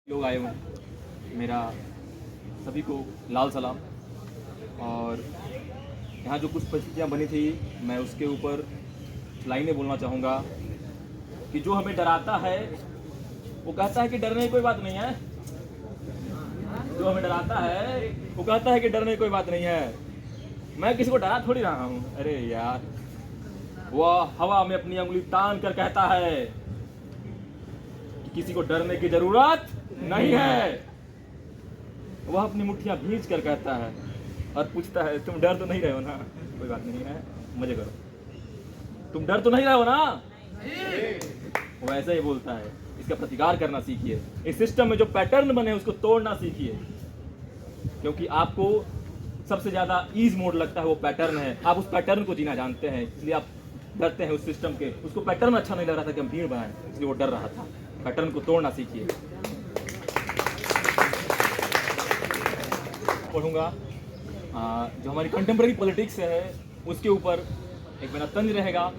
लोग आए हुए, मेरा सभी को लाल सलाम। और यहाँ जो कुछ परिस्थितियाँ बनी थी, मैं उसके ऊपर लाइनें बोलना चाहूँगा कि जो हमें डराता है वो कहता है कि डरने की कोई बात नहीं है। जो हमें डराता है वो कहता है कि डरने की कोई बात नहीं है। मैं किसी को डरा थोड़ी रहा हूँ। अरे यार, वह हवा में अपनी उंगली तान कर कहता है कि किसी को डरने की जरूरत नहीं है। वह अपनी मुट्ठियां भींच कर कहता है और पूछता है, तुम डर तो नहीं रहे हो ना? कोई बात नहीं है, मजे करो। तुम डर तो नहीं रहे हो ना? वो ऐसा ही बोलता है। इसका प्रतिकार करना सीखिए। इस सिस्टम में जो पैटर्न बने उसको तोड़ना सीखिए, क्योंकि आपको सबसे ज्यादा ईज मोड लगता है वो पैटर्न है। आप उस पैटर्न को जीना जानते हैं, इसलिए आप डरते हैं उस सिस्टम के। उसको पैटर्न अच्छा नहीं लग रहा था कि हम भीड़ बनाएं, इसलिए वो डर रहा था। पैटर्न को तोड़ना सीखिए। पढ़ूंगा जो हमारी कंटेम्प्रेरी पॉलिटिक्स है उसके ऊपर एक मेरा तंज रहेगा।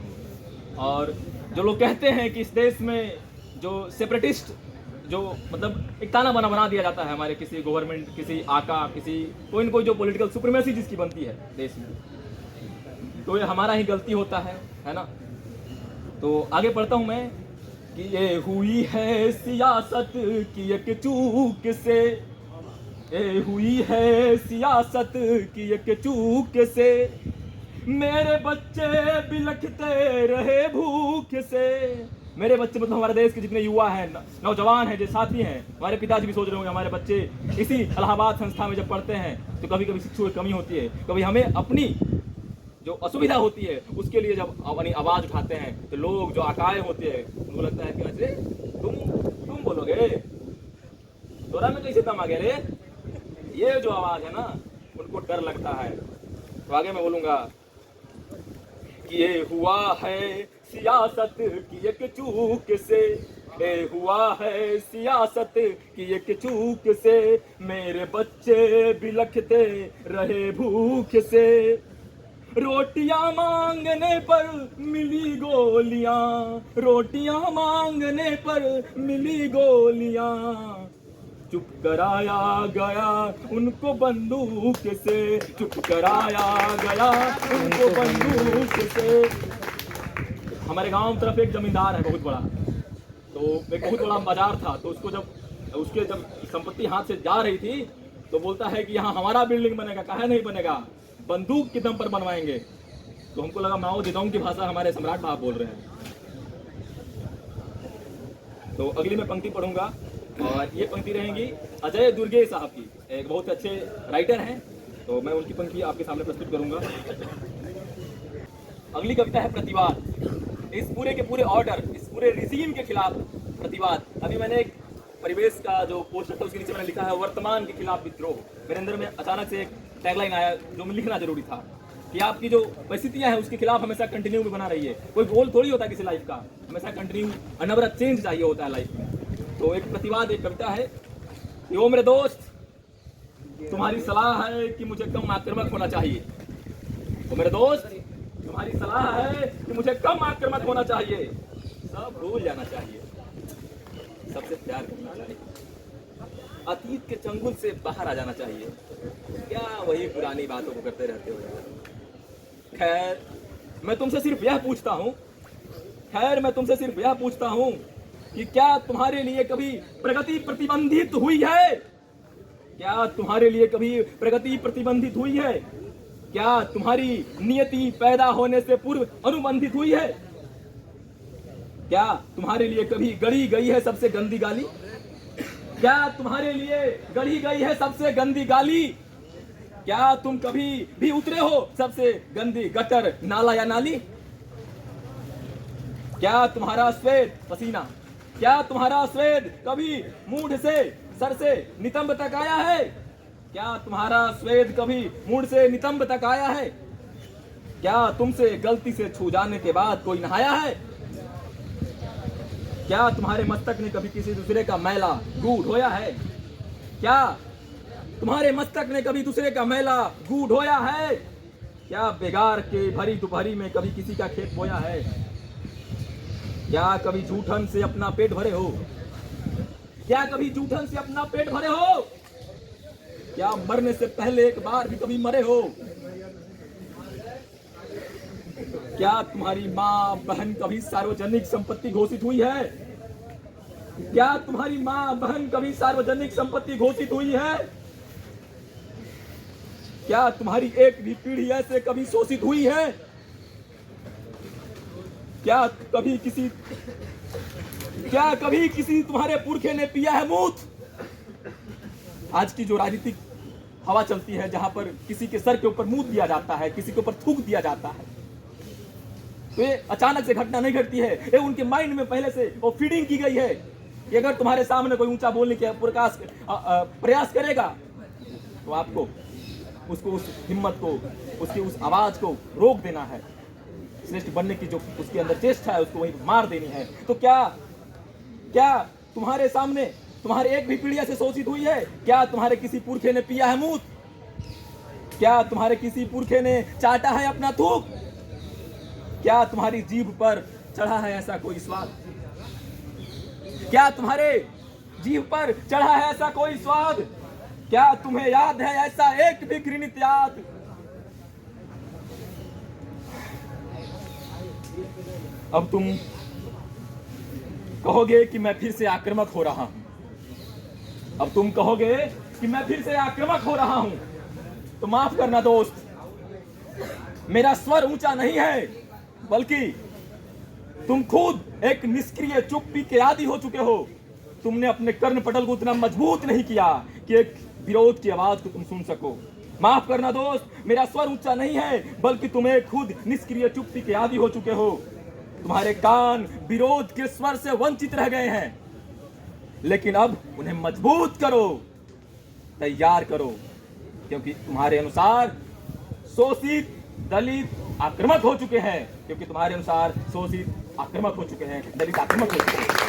और जो लोग कहते हैं कि इस देश में जो सेपरेटिस्ट, जो मतलब एक ताना बाना बना दिया जाता है हमारे किसी गवर्नमेंट, किसी आका, किसी कोई न कोई जो पॉलिटिकल सुप्रीमेसी जिसकी बनती है देश में, तो ये हमारा ही गलती होता है ना? तो आगे पढ़ता हूँ मैं कि ये हुई है सियासत की एक चूक से, ये हुई है सियासत की एक चूक से, मेरे बच्चे बिलखते रहे भूख से। मेरे बच्चे मतलब हमारे देश के जितने युवा हैं, नौजवान हैं, जो साथी हैं, हमारे पिताजी भी सोच रहे होंगे हमारे बच्चे इसी इलाहाबाद संस्था में जब पढ़ते हैं तो कभी कभी शिक्षकों की कमी होती है, कभी हमें अपनी जो असुविधा होती है उसके लिए जब अपनी आवाज उठाते हैं तो लोग जो आकाए होते हैं उनको लगता है कि अरे तुम बोलोगे, तोरा में कैसे दम आ गया रे? ये जो आवाज है ना, उनको डर लगता है। तो आगे मैं बोलूंगा कि ये हुआ है सियासत की एक चूक से, ये हुआ है सियासत की एक चूक से, मेरे बच्चे बिलखते रहे भूख से, रोटियां मांगने पर मिली गोलियां, रोटियां मांगने पर मिली गोलियां, चुप कराया गया उनको बंदूक से, चुप कराया गया उनको बंदूक से। हमारे गांव तरफ एक जमींदार है बहुत बड़ा, तो एक बहुत बड़ा बाजार था। तो उसको जब संपत्ति हाथ से जा रही थी तो बोलता है कि यहाँ हमारा बिल्डिंग बनेगा। काहे नहीं बनेगा? बंदूक के दम पर बनवाएंगे। तो हमको लगा माओ जेदोंग की भाषा हमारे सम्राट साहब बोल रहे हैं। तो अगली मैं पंक्ति पढ़ूंगा और ये पंक्ति रहेंगी अजय दुर्गे साहब की, एक बहुत अच्छे राइटर हैं। तो मैं उनकी पंक्ति आपके सामने प्रस्तुत करूंगा। अगली कविता है प्रतिवाद। इस पूरे के पूरे ऑर्डर, इस पूरे रिजीम के खिलाफ प्रतिवाद। अभी मैंने एक परिवेश का जो पोस्टर था उसके नीचे मैंने लिखा है वर्तमान के खिलाफ विद्रोह। मेरे अंदर में अचानक से एक टैगलाइन आया जो मैं लिखना जरूरी था कि आपकी जो परिस्थितियां हैं उसके खिलाफ हमेशा कंटिन्यू भी बना रही है। कोई गोल थोड़ी होता है किसी लाइफ का, हमेशा कंटिन्यू अनवरत चेंज चाहिए होता है लाइफ में। तो एक प्रतिवाद, एक कविता है कि ओ मेरे दोस्त, तुम्हारी सलाह है कि मुझे कम आक्रामक होना चाहिए। ओ मेरे दोस्त, तुम्हारी सलाह है कि मुझे कम आक्रामक होना चाहिए, सब भूल जाना चाहिए, सबसे प्यार करना चाहिए, अतीत के चंगुल से बाहर आ जाना चाहिए। क्या वही पुरानी बातों को करते रहते हो यार? खैर मैं तुमसे सिर्फ यह पूछता हूं कि क्या तुम्हारे लिए कभी प्रगति प्रतिबंधित हुई है? क्या तुम्हारे लिए कभी प्रगति प्रतिबंधित हुई है? क्या तुम्हारी नियति पैदा होने से पूर्व अनुबंधित हुई है? क्या तुम्हारे लिए कभी गढ़ी गई है सबसे गंदी गाली? क्या तुम्हारे लिए गढ़ी गई है सबसे गंदी गाली? क्या तुम कभी भी उतरे हो सबसे गंदी गटर, नाला या नाली? क्या तुम्हारा श्वेत पसीना, क्या तुम्हारा श्वेत कभी मूढ़ से सर से नितंब तक आया है? क्या तुम्हारा श्वेत कभी मूढ़ से नितंब तक आया है? क्या तुमसे गलती से छू जाने के बाद कोई नहाया है? क्या तुम्हारे मस्तक ने कभी किसी दूसरे का मैला गू ढोया है? क्या तुम्हारे मस्तक ने कभी दूसरे का मैला गू ढोया है? क्या बेगार के भरी दोपहरी में कभी किसी का खेत बोया है? क्या कभी झूठन से अपना पेट भरे हो? क्या कभी जूठन से अपना पेट भरे हो? क्या मरने से पहले एक बार भी कभी मरे हो? क्या तुम्हारी माँ बहन कभी सार्वजनिक संपत्ति घोषित हुई है? क्या तुम्हारी माँ बहन कभी सार्वजनिक संपत्ति घोषित हुई है? क्या तुम्हारी एक भी पीढ़ी ऐसे कभी शोषित हुई है? क्या कभी किसी तुम्हारे पुरखे ने पिया है मूत? आज की जो राजनीतिक हवा चलती है, जहां पर किसी के सर के ऊपर मूत दिया जाता है, किसी के ऊपर थूक दिया जाता है, तो ये अचानक से घटना नहीं घटती है। ये उनके माइंड में पहले से वो फीडिंग की गई है कि अगर तुम्हारे सामने कोई ऊंचा बोलने के प्रयास करेगा तो आपको उसको उस हिम्मत को, उसकी उस आवाज को रोक देना है। श्रेष्ठ बनने की जो उसके अंदर चेष्टा है उसको वहीं मार देनी है। तो क्या तुम्हारे सामने तुम्हारे एक भी पीढ़ी से शोषित हुई है? क्या तुम्हारे किसी पुरखे ने पिया है मूत? क्या तुम्हारे किसी पुरखे ने चाटा है अपना थूक? क्या तुम्हारी जीभ पर चढ़ा है ऐसा कोई स्वाद? क्या तुम्हारे जीभ पर चढ़ा है ऐसा कोई स्वाद? क्या तुम्हें याद है ऐसा एक भी घृणित याद? अब तुम कहोगे कि मैं फिर से आक्रामक हो रहा हूं। अब तुम कहोगे कि मैं फिर से आक्रामक हो रहा हूं, तो माफ करना दोस्त, मेरा स्वर ऊंचा नहीं है, बल्कि तुम खुद एक निष्क्रिय चुप्पी के आदी हो चुके हो। तुमने अपने कर्ण पटल को उतना मजबूत नहीं किया कि एक विरोध की आवाज को तुम सुन सको। माफ करना दोस्त, मेरा स्वर ऊंचा नहीं है, बल्कि तुम्हें खुद निष्क्रिय चुप्पी के आदी हो चुके हो। तुम्हारे कान विरोध के स्वर से वंचित रह गए हैं, लेकिन अब उन्हें मजबूत करो, तैयार करो, क्योंकि तुम्हारे अनुसार शोषित दलित आक्रामक हो चुके हैं। क्योंकि तुम्हारे अनुसार शोषित आक्रामक हो चुके हैं, दलित आक्रामक हो चुके हैं।